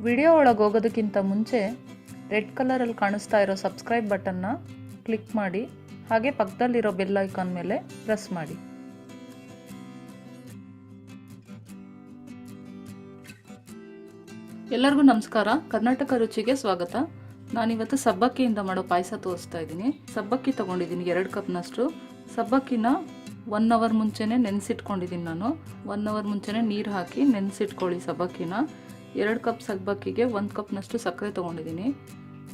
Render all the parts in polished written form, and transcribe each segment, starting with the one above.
Video ಒಳಗೆ ಹೋಗೋದಕ್ಕಿಂತ ಮುಂಚೆ red ಕಲರಲ್ಲಿ ಕಾಣಿಸ್ತಾ ಇರೋ ಸಬ್ಸ್ಕ್ರೈಬ್ ಬಟನ್ನ ಕ್ಲಿಕ್ ಮಾಡಿ, ಹಾಗೆ ಪಕ್ಕದಲ್ಲಿರೋ ಬೆಲ್ ಐಕಾನ್ ಮೇಲೆ ಪ್ರೆಸ್ ಮಾಡಿ. ಎಲ್ಲರಿಗೂ ನಮಸ್ಕಾರ. ಕರ್ನಾಟಕ ರುಚಿಗೆ ಸ್ವಾಗತ. ನಾನಿವತ್ತು ಸಬ್ಬಕ್ಕಿಯಿಂದ ಮಾಡೋ ಪಾಯಸ ತೋರಿಸ್ತಾ ಇದ್ದೀನಿ. ಸಬ್ಬಕ್ಕಿ ತೊಗೊಂಡಿದ್ದೀನಿ 2 ಕಪ್ನಷ್ಟು. ಸಬ್ಬಕ್ಕಿನ 1 ಅವರ್ ಮುಂಚೆನೇ ನೆನೆಸಿಟ್ಕೊಂಡಿದ್ದೀನಿ ನಾನು. 1 ಅವರ್ ಮುಂಚೆನೇ ನೀರು ಹಾಕಿ ನೆನೆಸಿಟ್ಕೊಳ್ಳಿ ಸಬ್ಬಕ್ಕಿನ. 2 ಕಪ್ ಸಬ್ಬಕ್ಕಿಗೆ 1 ಕಪ್ನಷ್ಟು ಸಕ್ಕರೆ ತೊಗೊಂಡಿದ್ದೀನಿ.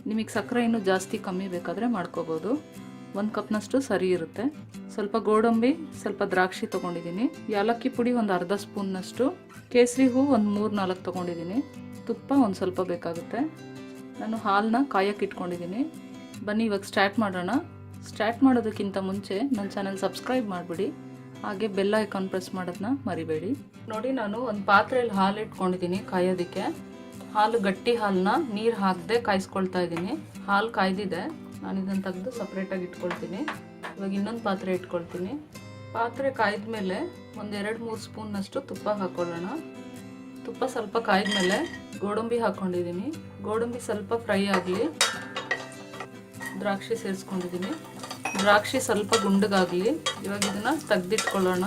ನಿಮಗೆ ಸಕ್ಕರೆ ಇನ್ನೂ ಜಾಸ್ತಿ ಕಮ್ಮಿ ಬೇಕಾದರೆ ಮಾಡ್ಕೋಬೋದು. 1 ಕಪ್ನಷ್ಟು ಸರಿ ಇರುತ್ತೆ. ಸ್ವಲ್ಪ ಗೋಡಂಬಿ, ಸ್ವಲ್ಪ ದ್ರಾಕ್ಷಿ ತೊಗೊಂಡಿದ್ದೀನಿ. ಯಾಲಕ್ಕಿ ಪುಡಿ ಒಂದು ಅರ್ಧ ಸ್ಪೂನ್ನಷ್ಟು, ಕೇಸರಿ ಹೂವು ಒಂದು 3-4 ತೊಗೊಂಡಿದ್ದೀನಿ. ತುಪ್ಪ ಒಂದು ಸ್ವಲ್ಪ ಬೇಕಾಗುತ್ತೆ. ನಾನು ಹಾಲನ್ನ ಕಾಯಕ್ಕೆ ಇಟ್ಕೊಂಡಿದ್ದೀನಿ. ಬನ್ನಿ ಇವಾಗ ಸ್ಟಾರ್ಟ್ ಮಾಡೋಣ. ಸ್ಟಾರ್ಟ್ ಮಾಡೋದಕ್ಕಿಂತ ಮುಂಚೆ ನನ್ನ ಚಾನಲ್ ಸಬ್ಸ್ಕ್ರೈಬ್ ಮಾಡಿಬಿಡಿ, ಹಾಗೆ ಬೆಲ್ ಐಕಾನ್ ಪ್ರೆಸ್ ಮಾಡೋದನ್ನ ಮರಿಬೇಡಿ. ನೋಡಿ, ನಾನು ಒಂದು ಪಾತ್ರೆಯಲ್ಲಿ ಹಾಲು ಇಟ್ಕೊಂಡಿದ್ದೀನಿ ಕಾಯೋದಕ್ಕೆ. ಹಾಲು ಗಟ್ಟಿ ಹಾಲನ್ನ ನೀರು ಹಾಕದೆ ಕಾಯಿಸ್ಕೊಳ್ತಾ ಇದ್ದೀನಿ. ಹಾಲು ಕಾಯ್ದಿದೆ, ನಾನು ಇದನ್ನು ತೆಗೆದು ಸಪ್ರೇಟಾಗಿ ಇಟ್ಕೊಳ್ತೀನಿ. ಇವಾಗ ಇನ್ನೊಂದು ಪಾತ್ರೆ ಇಟ್ಕೊಳ್ತೀನಿ. ಪಾತ್ರೆ ಕಾಯ್ದ ಮೇಲೆ ಒಂದು 2-3 ಸ್ಪೂನ್ನಷ್ಟು ತುಪ್ಪ ಹಾಕ್ಕೊಳ್ಳೋಣ. ತುಪ್ಪ ಸ್ವಲ್ಪ ಕಾಯ್ದ್ಮೇಲೆ ಗೋಡಂಬಿ ಹಾಕ್ಕೊಂಡಿದ್ದೀನಿ. ಗೋಡಂಬಿ ಸ್ವಲ್ಪ ಫ್ರೈ ಆಗಲಿ. ದ್ರಾಕ್ಷಿ ಸೇರಿಸ್ಕೊಂಡಿದ್ದೀನಿ. ದ್ರಾಕ್ಷಿ ಸ್ವಲ್ಪ ಗುಂಡಗಾಗಲಿ. ಇವಾಗ ಇದನ್ನು ತೆಗೆದಿಟ್ಕೊಳ್ಳೋಣ.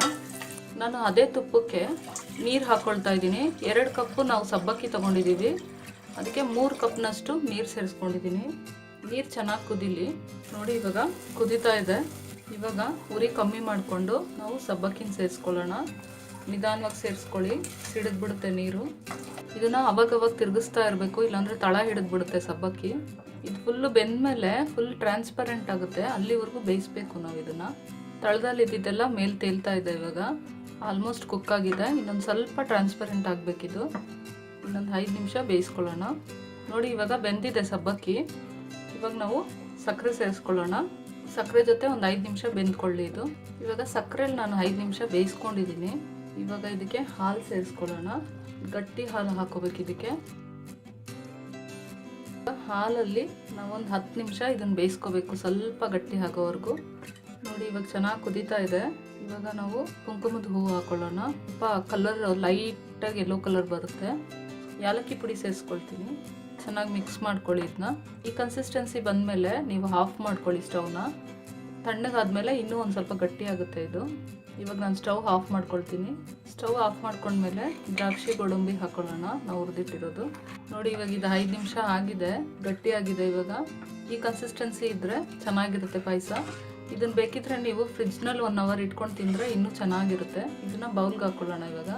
ನಾನು ಅದೇ ತುಪ್ಪಕ್ಕೆ ನೀರು ಹಾಕ್ಕೊಳ್ತಾ ಇದ್ದೀನಿ. 2 ಕಪ್ಪು ನಾವು ಸಬ್ಬಕ್ಕಿ ತೊಗೊಂಡಿದ್ದೀವಿ, ಅದಕ್ಕೆ 3 ಕಪ್ನಷ್ಟು ನೀರು ಸೇರಿಸ್ಕೊಂಡಿದ್ದೀನಿ. ನೀರು ಚೆನ್ನಾಗಿ ಕುದೀಲಿ. ನೋಡಿ, ಇವಾಗ ಕುದೀತಾ ಇದೆ. ಇವಾಗ ಉರಿ ಕಮ್ಮಿ ಮಾಡಿಕೊಂಡು ನಾವು ಸಬ್ಬಕ್ಕಿನ ಸೇರಿಸ್ಕೊಳ್ಳೋಣ. ನಿಧಾನವಾಗಿ ಸೇರಿಸ್ಕೊಳ್ಳಿ, ಸಿಡಿದ್ಬಿಡುತ್ತೆ ನೀರು. ಇದನ್ನು ಅವಾಗವಾಗ ತಿರುಗಿಸ್ತಾ ಇರಬೇಕು, ಇಲ್ಲಾಂದರೆ ತಳ ಹಿಡಿದ್ಬಿಡುತ್ತೆ ಸಬ್ಬಕ್ಕಿ. ಇದು ಫುಲ್ಲು ಬೆಂದಮೇಲೆ ಫುಲ್ ಟ್ರಾನ್ಸ್ಪರೆಂಟ್ ಆಗುತ್ತೆ, ಅಲ್ಲಿವರೆಗೂ ಬೇಯಿಸ್ಬೇಕು ನಾವು ಇದನ್ನು. ತಳದಲ್ಲಿ ಇದ್ದಿದ್ದೆಲ್ಲ ಮೇಲೆ ತೇಲ್ತಾ ಇದೆ. ಇವಾಗ ಆಲ್ಮೋಸ್ಟ್ ಕುಕ್ ಆಗಿದೆ. ಇನ್ನೊಂದು ಸ್ವಲ್ಪ ಟ್ರಾನ್ಸ್ಪರೆಂಟ್ ಆಗಬೇಕಿದು. ಇನ್ನೊಂದು 5 ನಿಮಿಷ ಬೇಯಿಸ್ಕೊಳ್ಳೋಣ. ನೋಡಿ, ಇವಾಗ ಬೆಂದಿದೆ ಸಬ್ಬಕ್ಕಿ. ಇವಾಗ ನಾವು ಸಕ್ಕರೆ ಸೇರಿಸ್ಕೊಳ್ಳೋಣ. ಸಕ್ಕರೆ ಜೊತೆ ಒಂದು 5 ನಿಮಿಷ ಬೆಂದ್ಕೊಳ್ಳಿ ಇದು. ಇವಾಗ ಸಕ್ಕರೆಯಲ್ಲಿ ನಾನು 5 ನಿಮಿಷ ಬೇಯಿಸ್ಕೊಂಡಿದ್ದೀನಿ. ಇವಾಗ ಇದಕ್ಕೆ ಹಾಲು ಸೇರಿಸ್ಕೊಳ್ಳೋಣ. ಗಟ್ಟಿ ಹಾಲು ಹಾಕೋಬೇಕು ಇದಕ್ಕೆ. ಹಾಲಲ್ಲಿ ನಾವೊಂದು 10 ನಿಮಿಷ ಇದನ್ನು ಬೇಯಿಸ್ಕೋಬೇಕು, ಸ್ವಲ್ಪ ಗಟ್ಟಿ ಆಗೋವರೆಗೂ. ನೋಡಿ, ಇವಾಗ ಚೆನ್ನಾಗಿ ಕುದೀತಾ ಇದೆ. ಇವಾಗ ನಾವು ಕುಂಕುಮದ ಹೂವು ಹಾಕೊಳ್ಳೋಣ. ಸ್ವಲ್ಪ ಕಲರ್ ಲೈಟಾಗಿ ಯೆಲ್ಲೋ ಕಲರ್ ಬರುತ್ತೆ. ಯಾಲಕ್ಕಿ ಪುಡಿ ಸೇರಿಸ್ಕೊಳ್ತೀನಿ. ಚೆನ್ನಾಗಿ ಮಿಕ್ಸ್ ಮಾಡ್ಕೊಳ್ಳಿ ಇದನ್ನ. ಈ ಕನ್ಸಿಸ್ಟೆನ್ಸಿ ಬಂದಮೇಲೆ ನೀವು ಆಫ್ ಮಾಡ್ಕೊಳ್ಳಿ ಸ್ಟವ್ನ. ತಣ್ಣಗಾದ್ಮೇಲೆ ಇನ್ನೂ ಒಂದು ಸ್ವಲ್ಪ ಗಟ್ಟಿ ಆಗುತ್ತೆ ಇದು. ಇವಾಗ ನಾನು ಸ್ಟವ್ ಆಫ್ ಮಾಡ್ಕೊಳ್ತೀನಿ. ಸ್ಟವ್ ಆಫ್ ಮಾಡ್ಕೊಂಡ್ಮೇಲೆ ದ್ರಾಕ್ಷಿ ಗೋಡಂಬಿ ಹಾಕೊಳ್ಳೋಣ, ನಾವು ಹುರಿದಿಟ್ಟಿರೋದು. ನೋಡಿ, ಇವಾಗ ಇದು 5 ನಿಮಿಷ ಆಗಿದೆ, ಗಟ್ಟಿಯಾಗಿದೆ. ಇವಾಗ ಈ ಕನ್ಸಿಸ್ಟೆನ್ಸಿ ಇದ್ದರೆ ಚೆನ್ನಾಗಿರುತ್ತೆ ಪಾಯಸ. ಇದನ್ನು ಬೇಕಿದ್ರೆ ನೀವು ಫ್ರಿಜ್ನಲ್ಲಿ 1 ಅವರ್ ಇಟ್ಕೊಂಡು ತಿಂದರೆ ಇನ್ನೂ ಚೆನ್ನಾಗಿರುತ್ತೆ. ಇದನ್ನು ಬೌಲ್ಗೆ ಹಾಕೊಳ್ಳೋಣ ಇವಾಗ.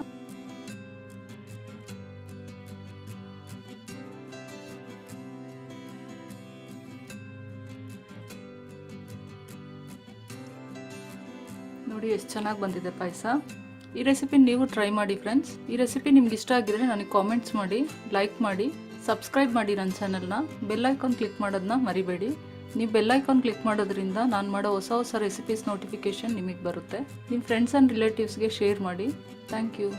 ನೋಡಿ, ಎಷ್ಟು ಚೆನ್ನಾಗಿ ಬಂದಿದೆ ಪಾಯಸ. ಈ ರೆಸಿಪಿ ನೀವು ಟ್ರೈ ಮಾಡಿ ಫ್ರೆಂಡ್ಸ್. ಈ ರೆಸಿಪಿ ನಿಮ್ಗೆ ಇಷ್ಟ ಆಗಿದ್ರೆ ನನಗೆ ಕಾಮೆಂಟ್ಸ್ ಮಾಡಿ, ಲೈಕ್ ಮಾಡಿ, ಸಬ್ಸ್ಕ್ರೈಬ್ ಮಾಡಿ ನನ್ನ ಚಾನಲ್ನ. ಬೆಲ್ ಐಕಾನ್ ಕ್ಲಿಕ್ ಮಾಡೋದನ್ನ ಮರಿಬೇಡಿ. ನೀವು ಬೆಲ್ ಐಕಾನ್ ಕ್ಲಿಕ್ ಮಾಡೋದ್ರಿಂದ ನಾನು ಮಾಡೋ ಹೊಸ ರೆಸಿಪೀಸ್ ನೋಟಿಫಿಕೇಷನ್ ನಿಮಗೆ ಬರುತ್ತೆ. ನಿಮ್ಮ ಫ್ರೆಂಡ್ಸ್ ಆ್ಯಂಡ್ ರಿಲೇಟಿವ್ಸ್ಗೆ ಶೇರ್ ಮಾಡಿ. Thank you.